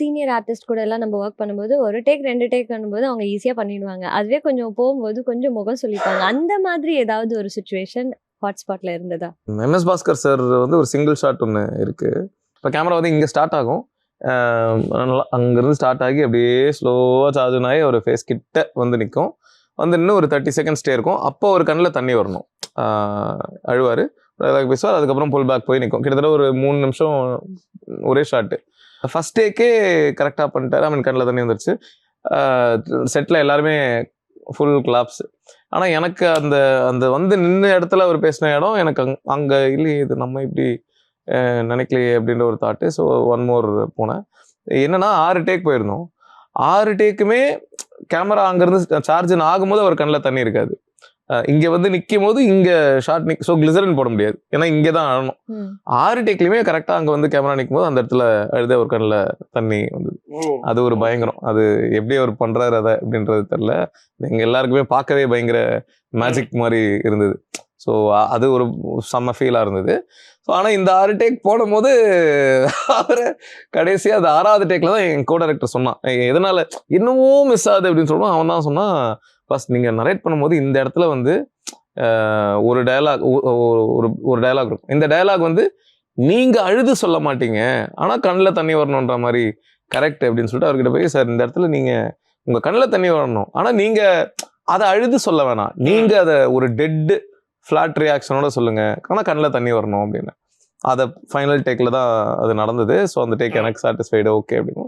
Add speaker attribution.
Speaker 1: Senior artist கூட எல்லாம் நம்ம ஒர்க் பண்ணும்போது, ஒரு டேக் 2 டேக் பண்ணும்போது அவங்க ஈஸியா பண்ணிடுவாங்க. அதுவே கொஞ்சம் போகும்போது கொஞ்சம் முகம் சுளிப்பாங்க. அந்த மாதிரி ஏதாவது ஒரு சிச்சுவேஷன் ஹாட்ஸ்பாட்ல இருந்ததா?
Speaker 2: எம்எஸ் பாஸ்கர் சார் வந்து ஒரு சிங்கிள் ஷாட் ஒன்று இருக்கு. இப்போ கேமரா வந்து இங்கே ஸ்டார்ட் ஆகும். அங்கேருந்து ஸ்டார்ட் ஆகி அப்படியே ஸ்லோவாக சார்ஜ் ஆகி ஒரு ஃபேஸ் கிட்ட வந்து நிற்கும். வந்து இன்னும் ஒரு 30 செகண்ட்ஸ் ஸ்டே இருக்கும். அப்போ ஒரு கண்ணில் தண்ணி வரணும். அழுவார், பேசுவார், அதுக்கப்புறம் புல் பேக் போய் நிற்கும். கிட்டத்தட்ட ஒரு 3 நிமிஷம் ஒரே ஷாட்டு. ஃபர்ஸ்ட் டேக்கே கரெக்டாக பண்ணிட்டாரு. அவன் கண்ணில் தண்ணி வந்துருச்சு. செட்டில் எல்லாருமே ஃபுல் கிளாப்ஸ். ஆனால் எனக்கு அந்த அந்த வந்து நின்ன இடத்துல அவர் பேசின இடம் எனக்கு அங்கே இல்லையே, இது நம்ம இப்படி நினைக்கலையே அப்படின்ற ஒரு தாட்டு. ஸோ 1 மோர் போனேன். என்னன்னா 6 டேக் போயிருந்தோம். 6 டேக்குமே கேமரா அங்கேருந்து சார்ஜ் ஆகும்போது அவர் கண்ணில் தண்ணி இருக்காது. இங்கே வந்து நிற்கும் போது இங்கே ஷார்ட் ஸோ கிளிசரின் போட முடியாது, ஏன்னா இங்கே தான் அழணும். 6 டேக்லையுமே கரெக்டாக அங்கே வந்து கேமரா நிற்கும் போது அந்த இடத்துல அழுத ஒரு கண்ணில் தண்ணி வந்தது. அது ஒரு பயங்கரம். அது எப்படி அவர் பண்ணுறாரு அதை அப்படின்றது தெரில. எங்கள் எல்லாருக்குமே பார்க்கவே பயங்கர மேஜிக் மாதிரி இருந்தது. ஸோ அது ஒரு செம்ம ஃபீலாக இருந்தது. ஸோ ஆனால் இந்த 6 டேக் போடும்போது அவரை கடைசியாக அது 6வது டேக்கில் தான் என் கோ-டைரக்டர் சொன்னான், எதனால் இன்னமும் மிஸ் ஆகுது அப்படின்னு சொல்லுவான். அவன் தான் சொன்னான், ஃபர்ஸ்ட் நீங்கள் நரேட் பண்ணும்போது இந்த இடத்துல வந்து ஒரு டயலாக் ஒரு டயலாக் இருக்கும். இந்த டயலாக் வந்து நீங்கள் அழுது சொல்ல மாட்டீங்க, ஆனால் கண்ணில் தண்ணி வரணுன்ற மாதிரி கரெக்ட் அப்படின்னு சொல்லிட்டு அவர்கிட்ட போய், சார் இந்த இடத்துல நீங்கள் உங்கள் கண்ணில் தண்ணி வரணும், ஆனால் நீங்கள் அதை அழுது சொல்ல வேணாம், நீங்கள் அதை ஒரு டெட்டு ஃப்ளாட் ரியாக்ஷனோட சொல்லுங்க, ஆனால் கண்ணில் தண்ணி வரணும் அப்படின்னு. அதை ஃபைனல் டேக்கில் தான் அது நடந்தது. ஸோ அந்த டேக் எனக்கு சாட்டிஸ்ஃபைடு, ஓகே அப்படின்னு.